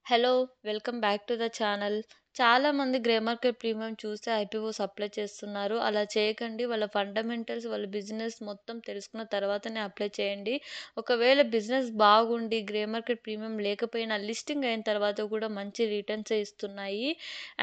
Hello! Welcome back to the channel. చాలామంది grey market premium చూసి IPOs apply చేస్తున్నారు. అలా చేయకండి. వాళ్ళ ఫండమెంటల్స్, వాళ్ళ బిజినెస్ మొత్తం తెలుసుకున్న తర్వాతనే అప్లై చేయండి. ఒకవేళ బిజినెస్ బాగుండి గ్రే మార్కెట్ ప్రీమియం లేకపోయినా లిస్టింగ్ అయిన తర్వాత కూడా మంచి రిటర్న్సే ఇస్తున్నాయి.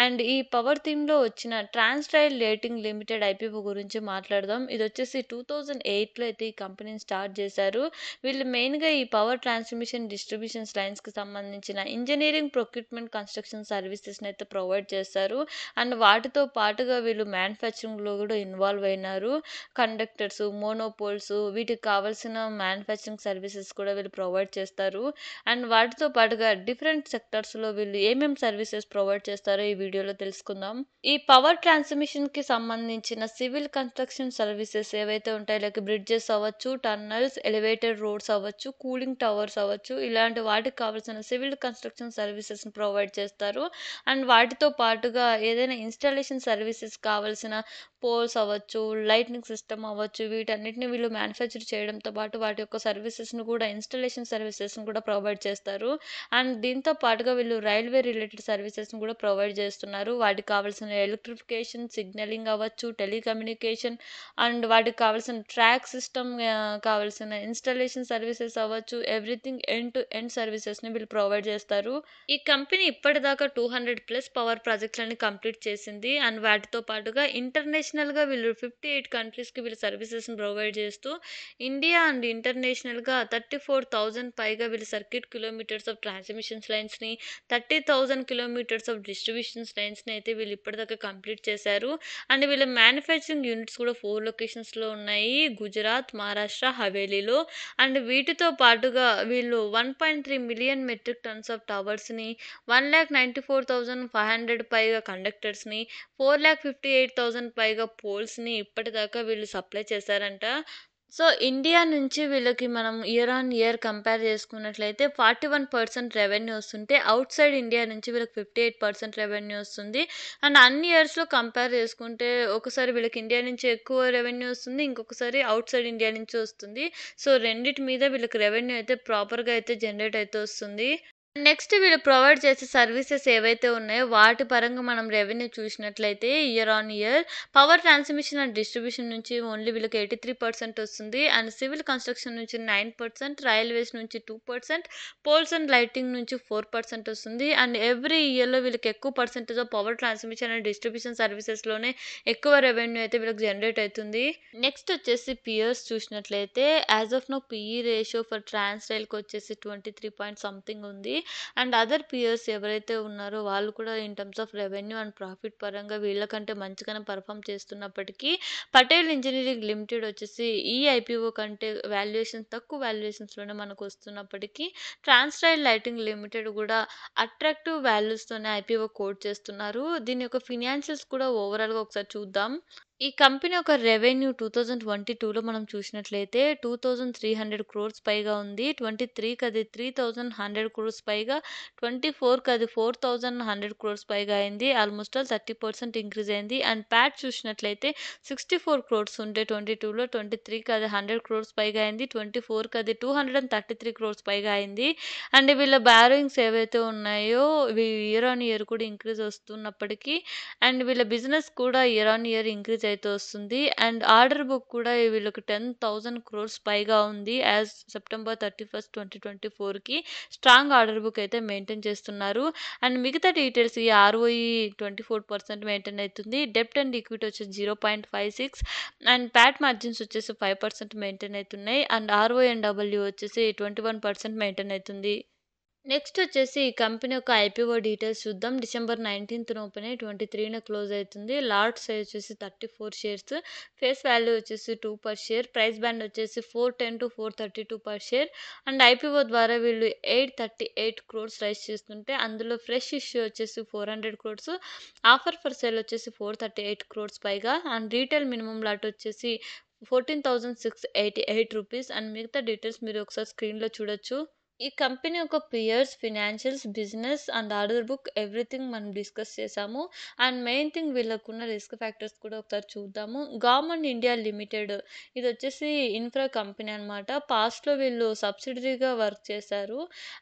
అండ్ ఈ పవర్ థీమ్‌లో వచ్చిన ట్రాన్స్‌ట్రయల్ రేటింగ్ లిమిటెడ్ ఐపీఓ గురించి మాట్లాడదాం. ఇదొచ్చేసి 2008లో అయితే ఈ కంపెనీని స్టార్ట్ చేశారు. వీళ్ళు మెయిన్‌గా ఈ పవర్ ట్రాన్స్‌మిషన్, డిస్ట్రిబ్యూషన్స్ లైన్స్‌కి సంబంధించిన ఇంజినీరింగ్, ప్రొక్యూట్మెంట్, కన్‌స్ట్రక్షన్ సర్వీసెస్‌నైతే ప్రొవైడ్ చేస్తారు. అండ్ వాటితో పాటుగా వీళ్ళు మ్యానుఫ్యాక్చరింగ్‌లో గూడా ఇన్వాల్వ్ అయినారు. కండక్టర్స్, మోనోపోల్స్ వీటికి కావాల్సిన మ్యానుఫ్యాక్చరింగ్ సర్వీసెస్ కూడా వీళ్ళు ప్రొవైడ్ చేస్తారు. అండ్ వాటితో పాటుగా డిఫరెంట్ సెక్టార్స్‌లో వీళ్ళు ఏమేం సర్వీసెస్ ప్రొవైడ్ చేస్తారో ఈ వీడియోలో తెలుసుకుందాం. ఈ పవర్ ట్రాన్స్‌మిషన్‌కి సంబంధించిన సివిల్ కన్‌స్ట్రక్షన్ సర్వీసెస్ ఏవైతే ఉంటాయో లైక్ బ్రిడ్జెస్ అవ్వచ్చు, టన్నెల్స్, ఎలివేటెడ్ రోడ్స్ అవ్వచ్చు, కూలింగ్ టవర్స్ అవ్వచ్చు, ఇలాంటి వాటికి కావాల్సిన సివిల్ కన్‌స్ట్రక్షన్ సర్వీసెస్‌ని ప్రొవైడ్ చేస్తారు. అండ్ వాటితో పాటుగా ఏదైనా ఇన్‌స్టాలేషన్ సర్వీసెస్ కావాల్సిన పోల్స్ అవ్వచ్చు, లైట్నింగ్ సిస్టమ్ అవ్వచ్చు, వీటన్నిటిని వీళ్ళు మ్యానుఫ్యాక్చర్ చేయడంతో పాటు వాటి యొక్క సర్వీసెస్‌ని కూడా ఇన్‌స్టాలేషన్ సర్వీసెస్‌ని కూడా ప్రొవైడ్ చేస్తారు. అండ్ దీంతో పాటుగా వీళ్ళు రైల్వే రిలేటెడ్ సర్వీసెస్‌ని కూడా ప్రొవైడ్ చేస్తున్నారు. వాటికి కావాల్సిన ఎలక్ట్రిఫికేషన్, సిగ్నలింగ్ అవ్వచ్చు, టెలికమ్యూనికేషన్ అండ్ వాటికి కావాల్సిన ట్రాక్ సిస్టమ్ కావాల్సిన ఇన్‌స్టాలేషన్ సర్వీసెస్ అవ్వచ్చు, ఎవ్రీథింగ్ ఎండ్ టు ఎండ్ సర్వీసెస్‌ని వీళ్ళు ప్రొవైడ్ చేస్తారు. ఈ కంపెనీ ఇప్పటిదాకా 200+ పవర్ ప్రాజెక్ట్‌లని కంప్లీట్ చేసింది. అండ్ వాటితో పాటుగా ఇంటర్నేషనల్‌గా వీళ్ళు 58 కంట్రీస్‌కి వీళ్ళు సర్వీసెస్‌ని ప్రొవైడ్ చేస్తూ ఇండియా అండ్ ఇంటర్నేషనల్‌గా 34,000 పైగా వీళ్ళు సర్క్యూట్ కిలోమీటర్స్ ఆఫ్ ట్రాన్స్‌మిషన్స్ లైన్స్‌ని, 30,000 కిలోమీటర్స్ ఆఫ్ డిస్ట్రిబ్యూషన్స్ లైన్స్‌ని అయితే వీళ్ళు ఇప్పటిదాకా కంప్లీట్ చేశారు. అండ్ వీళ్ళ మ్యానుఫ్యాక్చరింగ్ యూనిట్స్ కూడా 4 లొకేషన్స్‌లో ఉన్నాయి. గుజరాత్, మహారాష్ట్ర, హవేలీలో. అండ్ వీటితో పాటుగా వీళ్ళు 1.3 మిలియన్ మెట్రిక్ టన్స్ ఆఫ్ టవర్స్‌ని, 1,94,500 పైగా కండక్టర్స్‌ని, 4,58,000 పైగా పోల్స్‌ని ఇప్పటిదాకా వీళ్ళు సప్లై చేశారంట. సో, ఇండియా నుంచి వీళ్ళకి మనం ఇయర్ ఆన్ ఇయర్ కంపేర్ చేసుకున్నట్లయితే 41% రెవెన్యూ వస్తుంటే, ఔట్‌సైడ్ ఇండియా నుంచి వీళ్ళకి 58% రెవెన్యూ వస్తుంది. అండ్ అన్ని ఇయర్స్‌లో కంపేర్ చేసుకుంటే ఒకసారి వీళ్ళకి ఇండియా నుంచి ఎక్కువ రెవెన్యూ వస్తుంది. ఇంకొకసారి ఔట్‌సైడ్ ఇండియా నుంచి వస్తుంది. సో, రెండిటి మీద వీళ్ళకి రెవెన్యూ అయితే ప్రాపర్‌గా అయితే జనరేట్ అయితే వస్తుంది. నెక్స్ట్ వీళ్ళు ప్రొవైడ్ చేసే సర్వీసెస్ ఏవైతే ఉన్నాయో వాటి పరంగా మనం రెవెన్యూ చూసినట్లయితే year on year power transmission and distribution నుంచి ఓన్లీ వీళ్ళకి 83% వస్తుంది. అండ్ సివిల్ కన్స్ట్రక్షన్ నుంచి 9%, రైల్వేస్ నుంచి 2%, పోల్స్ అండ్ లైటింగ్ నుంచి 4% వస్తుంది. అండ్ ఎవ్రీ ఇయర్‌లో వీళ్ళకి ఎక్కువ percentage of power transmission and distribution సర్వీసెస్‌లోనే ఎక్కువ రెవెన్యూ అయితే వీళ్ళకి జనరేట్ అయితుంది. నెక్స్ట్ వచ్చేసి పియర్స్ చూసినట్లయితే as of now PE ratio for ట్రాన్స్ రైల్‌కి వచ్చేసి 23 పాయింట్ సంథింగ్ ఉంది. అండ్ అదర్ పియర్స్ ఎవరైతే ఉన్నారో వాళ్ళు కూడా in terms of revenue and profit పరంగా వీళ్ళకంటే మంచిగానే పెర్ఫార్మ్ చేస్తున్నప్పటికీ, పటేల్ ఇంజినీరింగ్ లిమిటెడ్ వచ్చేసి ఈ ఐపీఓ కంటే తక్కువ వాల్యుయేషన్స్‌లోనే మనకొస్తున్నప్పటికీ, ట్రాన్స్‌రైల్ లైటింగ్ లిమిటెడ్ గూడా అట్రాక్టివ్ వాల్యూస్‌తోనే ఐపీఓ కోట్ చేస్తున్నారు. దీని యొక్క ఫినాన్షియల్స్ కూడా ఓవరాల్‌గా ఒకసారి చూద్దాం. ఈ కంపెనీ యొక్క రెవెన్యూ 2022లో మనం చూసినట్లయితే 2,300 క్రోర్స్ పైగా ఉంది. 23కి అది 3,100 క్రోర్స్ పైగా, 24కి అది 4,100 క్రోర్స్ పైగా అయింది. ఆల్‌మోస్ట్ ఆల్ 30% ఇంక్రీజ్ అయింది. అండ్ పాట్ చూసినట్లయితే 64 క్రోర్స్ ఉండే 22లో, 23కి అది 100 క్రోర్స్ పైగా అయింది. 24కి అది 233 క్రోర్స్ పైగా అయింది. అండ్ వీళ్ళ బారోయింగ్స్ ఏవైతే ఉన్నాయో ఇవి ఇయర్ ఆన్ ఇయర్ కూడా ఇంక్రీజ్ వస్తున్నప్పటికీ అండ్ వీళ్ళ బిజినెస్ కూడా ఇయర్ ఆన్ ఇయర్ ఇంక్రీజ్ అయితూ వస్తుంది. అండ్ ఆర్డర్ బుక్ కూడా వీళ్ళకి 10,000 క్రోర్స్ పైగా ఉంది. యాజ్ సెప్టెంబర్ 31, 2024కి స్ట్రాంగ్ ఆర్డర్ బుక్ అయితే మెయింటైన్ చేస్తున్నారు. అండ్ మిగతా డీటెయిల్స్ ఈ ఆర్ఓఈ 24% మెయింటైన్ అయితుంది. డెబ్ట్ అండ్ ఈక్విటీ వచ్చేసి 0.56 అండ్ పాట్ మార్జిన్స్ వచ్చేసి 5% మెయింటైన్ అయితున్నాయి. అండ్ ఆర్ఓఎన్‌డబ్ల్యూ వచ్చేసి 21% మెయింటైన్ అయితుంది. నెక్స్ట్ వచ్చేసి ఈ కంపెనీ యొక్క ఐపీఓ డీటెయిల్స్ చూద్దాం. డిసెంబర్ 19థ్ ఓపెన్ అయ్యి 23న క్లోజ్ అవుతుంది. లాట్ సైజ్ వచ్చేసి 34 షేర్స్. ఫేస్ వాల్యూ వచ్చేసి 2 పర్ షేర్. ప్రైస్ బ్యాండ్ వచ్చేసి 410-432 పర్ షేర్. అండ్ ఐపీఓ ద్వారా వీళ్ళు 838 క్రోర్స్ రైజ్ చేస్తుంటే అందులో ఫ్రెష్ ఇష్యూ వచ్చేసి 400 క్రోర్స్. ఆఫర్ ఫర్ సేల్ వచ్చేసి 438 క్రోర్స్ పైగా. అండ్ రీటైల్ మినిమమ్ లాట్ వచ్చేసి 14,688 రూపీస్. అండ్ మిగతా డీటెయిల్స్ మీరు ఒకసారి స్క్రీన్‌లో చూడొచ్చు. ఈ కంపెనీ యొక్క peers, financials, business and order book everything మనం డిస్కస్ చేసాము. అండ్ మెయిన్ థింగ్ వీళ్ళకున్న రిస్క్ ఫ్యాక్టర్స్ కూడా ఒకసారి చూద్దాము. గవర్నమెంట్ ఇండియా లిమిటెడ్ ఇదొచ్చేసి ఇన్‌ఫ్రా కంపెనీ అనమాట. పాస్ట్‌లో వీళ్ళు సబ్సిడరీగా వర్క్ చేశారు.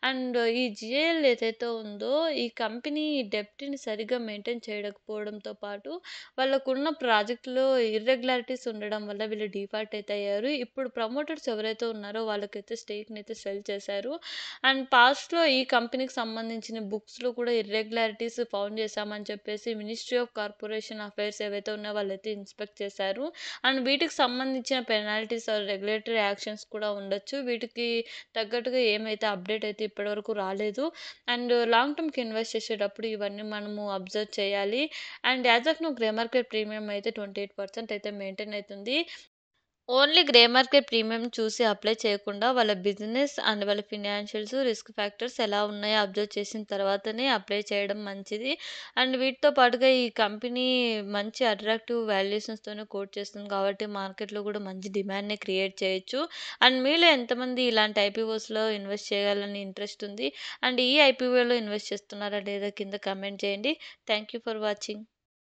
అండ్ ఈ జీఏఎల్ ఏదైతే ఉందో ఈ కంపెనీ డెబ్ట్‌ని సరిగ్గా మెయింటైన్ చేయకపోవడంతో పాటు వాళ్ళకున్న ప్రాజెక్ట్‌లో ఇర్రెగ్యులారిటీస్ ఉండడం వల్ల వీళ్ళు డీఫాల్ట్ అయితే అయ్యారు. ఇప్పుడు ప్రమోటర్స్ ఎవరైతే ఉన్నారో వాళ్ళకైతే స్టేక్‌నైతే సెల్ చేశారు. అండ్ పాస్ట్‌లో ఈ కంపెనీకి సంబంధించిన బుక్స్‌లో కూడా ఇర్రెగ్యులారిటీస్ ఫౌండ్ చేశామని చెప్పేసి మినిస్ట్రీ ఆఫ్ కార్పొరేషన్ అఫైర్స్ ఏవైతే ఉన్నాయో వాళ్ళైతే ఇన్స్‌పెక్ట్ చేశారు. అండ్ వీటికి సంబంధించిన పెనాల్టీస్ ఆర్ రెగ్యులేటరీ యాక్షన్స్ కూడా ఉండొచ్చు. వీటికి తగ్గట్టుగా ఏమైతే అప్డేట్ అయితే ఇప్పటివరకు రాలేదు. అండ్ లాంగ్ టర్మ్‌కి ఇన్వెస్ట్ చేసేటప్పుడు ఇవన్నీ మనము అబ్జర్వ్ చేయాలి. And as of now grey market premium అయితే 28% అయితే మెయింటైన్ అయితుంది. ఓన్లీ గ్రే మార్కెట్ ప్రీమియం చూసి అప్లై చేయకుండా వాళ్ళ బిజినెస్ అండ్ వాళ్ళ ఫినాన్షియల్స్, రిస్క్ ఫ్యాక్టర్స్ ఎలా ఉన్నాయో అబ్జర్వ్ చేసిన తర్వాతనే అప్లై చేయడం మంచిది. అండ్ వీటితో పాటుగా ఈ కంపెనీ మంచి అట్రాక్టివ్ వాల్యుయేషన్స్‌తోనే కోట్ చేస్తుంది కాబట్టి మార్కెట్‌లో కూడా మంచి డిమాండ్‌ని క్రియేట్ చేయొచ్చు. అండ్ మీలో ఎంతమంది ఇలాంటి ఐపీఓస్‌లో ఇన్వెస్ట్ చేయాలని ఇంట్రెస్ట్ ఉంది? అండ్ ఈ ఐపీఓలో ఇన్వెస్ట్ చేస్తున్నారా లేదా కింద కామెంట్ చేయండి. Thank you for watching.